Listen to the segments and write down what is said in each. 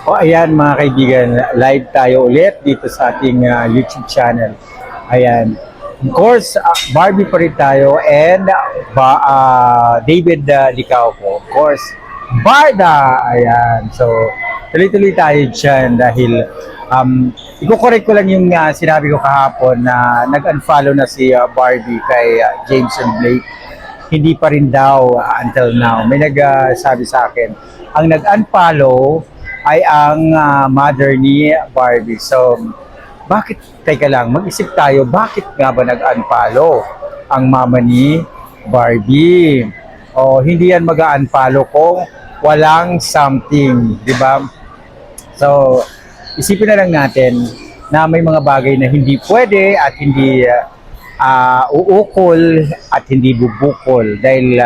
O ayan mga kaibigan, live tayo ulit dito sa ating YouTube channel. Ayan. Of course, Barbie pa rin tayo and David Licao po. Of course, Barda! Ayan. So, tuloy-tuloy tayo dyan dahil iko-correct ko lang yung sinabi ko kahapon na nag-unfollow na si Barbie kay Jameson Blake. Hindi pa rin daw until now. May nagsabi sa akin, ang nag-unfollow ay ang mother ni Barbie. So, bakit, teka lang, mag-isip tayo, bakit nga ba nag-unfollow ang mama ni Barbie? O, hindi yan mag-unfollow kung walang something, di ba? So, isipin na lang natin na may mga bagay na hindi pwede at hindi uukol at hindi bubukol dahil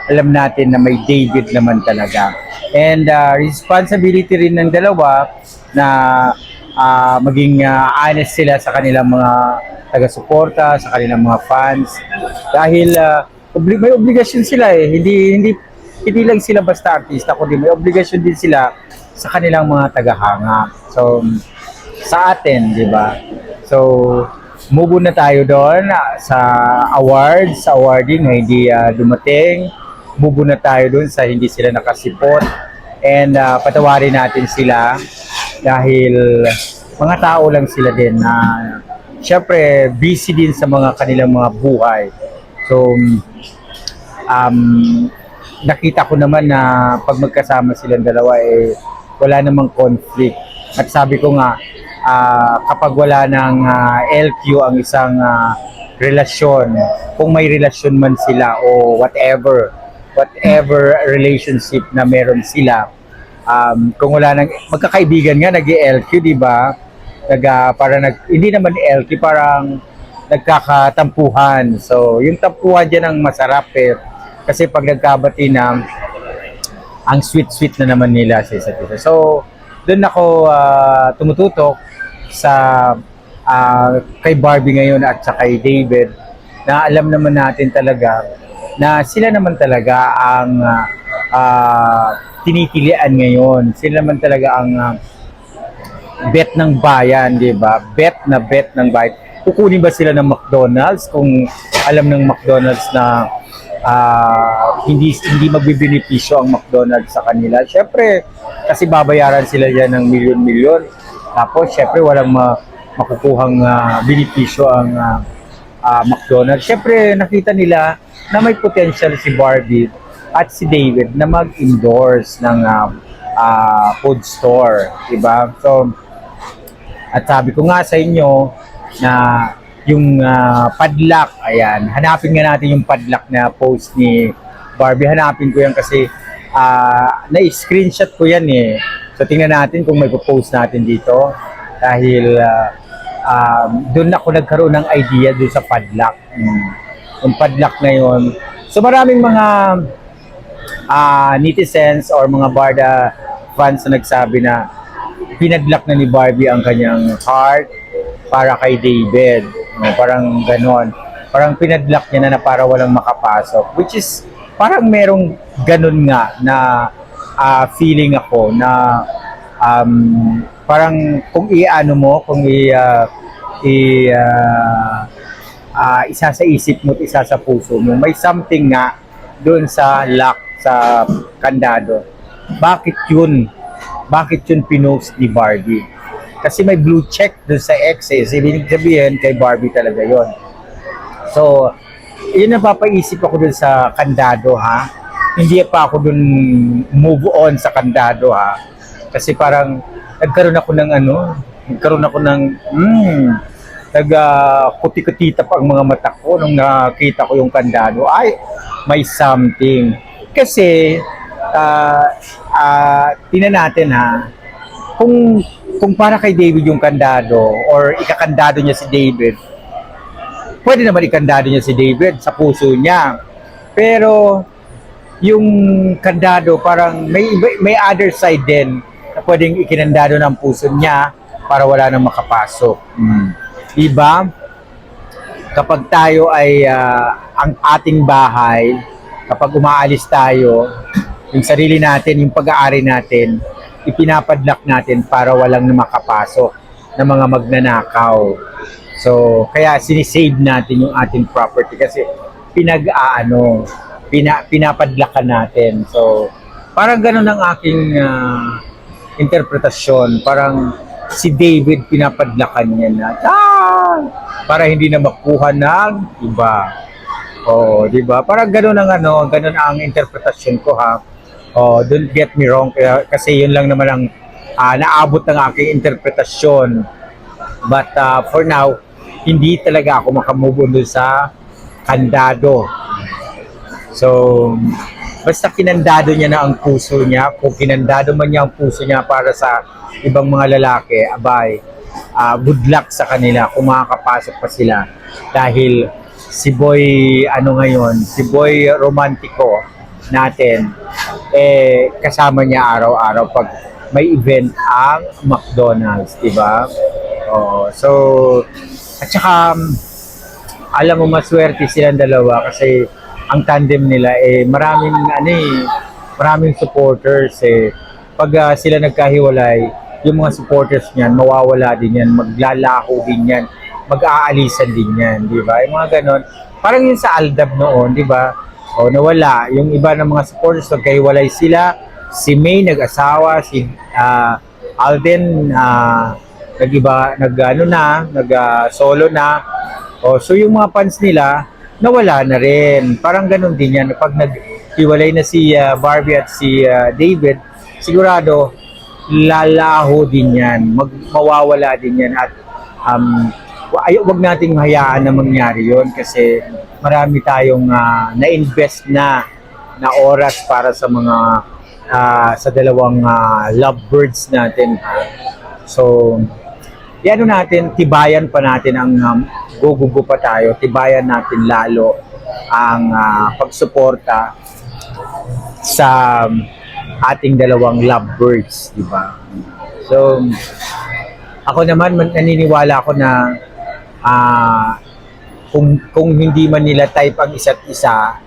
alam natin na may David naman talaga. And responsibility rin ng dalawa na maging honest sila sa kanilang mga taga-suporta, sa kanilang mga fans. Dahil may obligasyon sila eh. Hindi lang sila basta artista, kundi may obligasyon din sila sa kanilang mga tagahanga. So, sa atin, di ba? So, move on na tayo doon sa awards, sa awarding na hindi dumating. Move on na tayo doon sa hindi sila nakasipot. And patawarin natin sila dahil mga tao lang sila din na syempre busy din sa mga kanilang mga buhay. So, nakita ko naman na pag magkasama silang dalawa eh wala namang conflict. At sabi ko nga, kapag wala ng LQ ang isang relasyon, kung may relasyon man sila o whatever relationship na meron sila, kung wala nang magkakaibigan nga nag-LQ, di ba? Hindi naman LQ, parang nagkakatampuhan. So, yung tampuhan diyan ang masarap eh. Kasi pag nagkabati na, ang sweet-sweet na naman nila sa isa't isa. So, doon ako tumututok sa kay Barbie ngayon at sa kay David na alam naman natin talaga na sila naman talaga ang tinitilian ngayon. Sila naman talaga ang bet ng bayan, di ba? Bet ng bayan. Kukunin ba sila ng McDonald's kung alam ng McDonald's na hindi magbibenepisyo ang McDonald's sa kanila? Syempre, kasi babayaran sila yan ng milyon-milyon. Tapos, syempre, walang makukuhang benepisyo ang McDonald's. Syempre, nakita nila na may potential si Barbie at si David na mag-endorse ng food store, diba? So, at sabi ko nga sa inyo na yung padlock, ayan, hanapin nga natin yung padlock na post ni Barbie. Hanapin ko yan kasi na-screenshot ko yan eh. So, tingnan natin kung may post natin dito dahil doon ako nagkaroon ng idea doon sa padlock. Yung padlock na yun. So maraming mga netizens or mga Barda fans na nagsabi na pinadlock na ni Barbie ang kanyang heart para kay David. Parang ganon. Parang pinadlock niya na para walang makapasok. Which is parang merong ganon nga na feeling ako na parang kung isa sa isip mo at isa sa puso mo, may something nga doon sa lock, sa kandado. Bakit yun? Bakit yun pinost ni Barbie? Kasi may blue check doon sa X eh. Ibig sabihin, kay Barbie talaga yon. So, yun napapaisip ako doon sa kandado ha. Hindi pa ako doon move on sa kandado ha. Kasi parang nagkaroon ako ng kuti-kutita pa ang mga mata ko nung nakita ko yung kandado. Ay, may something. Kasi, tingnan natin ha, kung para kay David yung kandado or ikakandado niya si David, pwede naman ikandado niya si David sa puso niya. Pero, yung kandado parang may other side din na pwedeng ikinandado ng puso niya para wala nang makapasok. Diba? Kapag tayo ay ang ating bahay, kapag umaalis tayo, yung sarili natin, yung pag-aari natin, ipinapadlock natin para walang makapasok na mga magnanakaw. So, kaya sinisave natin yung ating property kasi pinapadlakan natin. So, parang ganun ang aking interpretasyon. Parang si David pinapadlakan niya na para hindi na makuha ng iba. Oh, di ba? Parang ganun ganun ang interpretasyon ko ha. Oh, don't get me wrong kasi yun lang naman ang naabot ng aking interpretasyon. But for now, hindi talaga ako makamove on dun sa kandado. So, basta kinandado niya na ang puso niya, kung kinandado man niya ang puso niya para sa ibang mga lalaki, abay, good luck sa kanila kung makakapasok pa sila. Dahil si Boy, si Boy romantiko natin, kasama niya araw-araw pag may event ang McDonald's, di ba? Oh, so, at saka, alam mo, maswerte silang dalawa kasi ang tandem nila maraming supporters pag sila nagkahiwalay, yung mga supporters niyan mawawala din yan, maglalaho din yan, mag-aalisan din yan, di ba? Yung mga ganon, parang yun sa Aldab noon, di ba? O nawala, yung iba ng mga supporters nagkahiwalay sila, si May nag-asawa, si Alden nag-solo na. O so yung mga fans nila nawala na rin. Parang ganun din yan. Pag naghiwalay na si Barbie at si David, sigurado lalaho din yan. Mawawala din yan. At wag nating hayaan na mangyari yon kasi marami tayong na-invest na oras para sa mga sa dalawang lovebirds natin. So, tibayan pa natin ang gugugo pa tayo, tibayan natin lalo ang pagsuporta sa ating dalawang lovebirds, di ba? So, ako naman naniniwala ako na kung hindi man nila type ang isa't isa,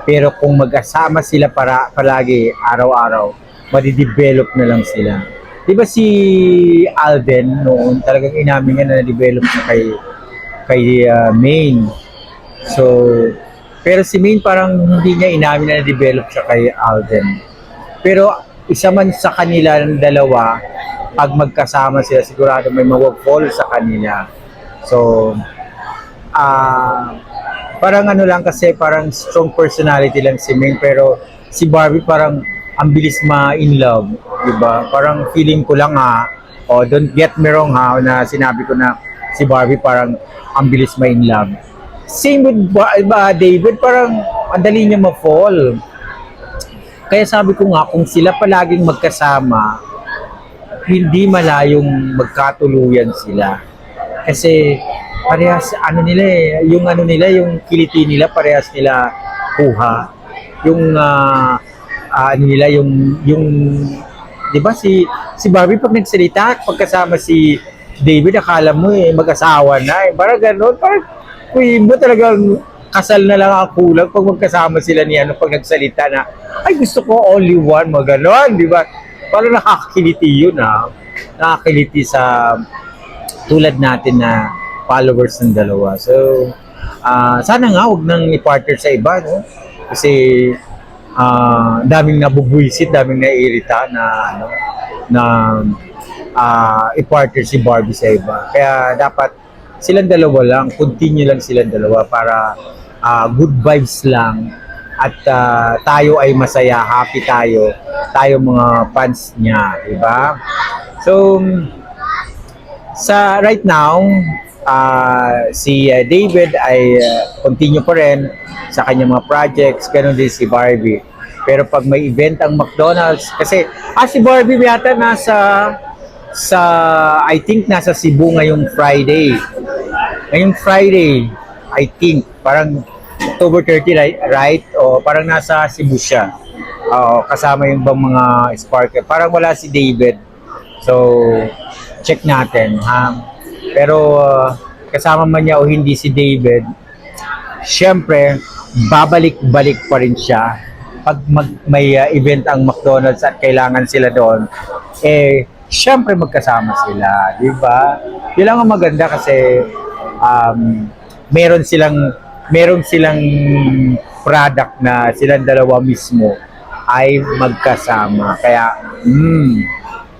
pero kung mag-asama sila palagi araw-araw, madidevelop na lang sila. Di ba si Alden noon talagang inamin niya na na-develop siya kay Maine. So, pero si Maine parang hindi niya inamin na na-develop siya kay Alden. Pero isa man sa kanila ng dalawa, pag magkasama sila, sigurado may mag-fall sa kanila. So, parang lang kasi, parang strong personality lang si Maine, pero si Barbie parang ang bilis ma-in love, diba? Parang feeling ko lang don't get me wrong na sinabi ko na si Barbie parang ang bilis ma-in love. Same with David, parang ang dali niya ma-fall. Kaya sabi ko nga, kung sila palaging magkasama, hindi malayong magkatuluyan sila. Kasi parehas yung kiliti nila parehas nila kuha. Yung yung 'di ba si Barbie pag nagsalita pagkasama si David akala mo mag-asawa na parang ganoon, parang mo talagang kasal na lang ang kulang pag magkasama sila ni pag nagsalita na ay gusto ko only one, mga ganoon, 'di ba? Parang nakakakiliti yun nakakiliti sa tulad natin na followers ng dalawa. So sana nga huwag nang i-partner sa iba, no? Kasi daming nabubwisit, daming naiirita na i-partner si Barbie sa iba. Kaya dapat silang dalawa lang, continue lang silang dalawa para good vibes lang at tayo ay masaya, happy tayo mga fans niya, di ba? So, sa right now, si David ay continue pa rin sa kanyang mga projects, ganoon din si Barbie. Pero pag may event ang McDonald's, kasi si Barbie yata I think nasa Cebu ngayong Friday. Ngayong Friday, I think, parang October 30, right? O parang nasa Cebu siya. Kasama yung bang mga sparkler. Parang wala si David. So, check natin. Pero kasama man niya o hindi si David, syempre, babalik-balik pa rin siya pag may event ang McDonald's at kailangan sila doon, syempre magkasama sila, di ba? Yun lang ang maganda kasi meron silang product na silang dalawa mismo ay magkasama. Kaya,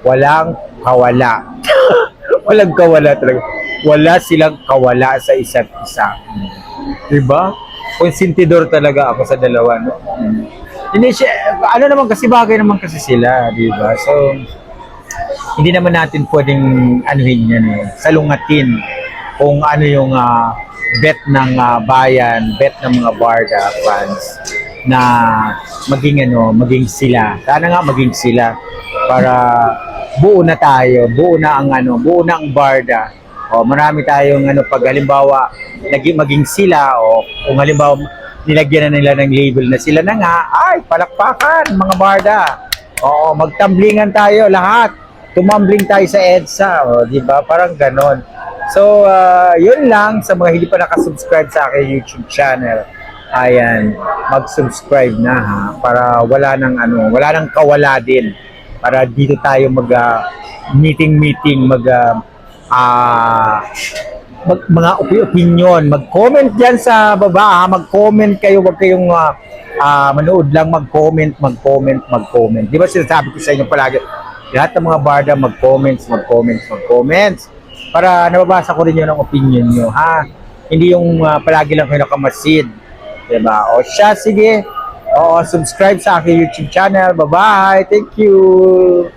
walang kawala. Walang kawala talaga. Wala silang kawala sa isa't isa. Diba? Konsentidor talaga ako sa dalawa. No? Hindi siya, ano naman kasi bagay naman kasi sila. Diba? So, hindi naman natin pwedeng anuhin yan salungatin kung ano yung bet ng bayan, bet ng mga Barda fans na maging sila. Sana nga maging sila para buo na tayo, buo na ang Barda. O marami tayong pag halimbawa maging sila o kung halimbawa nilagyan na nila ng label na sila na nga, ay palakpakan mga Barda. Oo, magtamblingan tayo lahat. Tumambling tayo sa EDSA, di ba? Parang ganon. So, yun lang sa mga hindi pa nakasubscribe sa aking YouTube channel. Ayan, mag-subscribe na ha para wala nang kawala din. Para dito tayo meeting, mga opinion, mag-comment diyan sa baba, ha? Mag-comment kayo, wag kayong manood lang, mag-comment. Di ba sinasabi ko sa inyo palagi, lahat ng mga Barda mag-comments para nababasa ko rin yun ang opinion nyo, ha? Hindi yung palagi lang kayo nakamasid. Diba? O siya, sige. O, subscribe sa aking YouTube channel. Bye-bye. Thank you.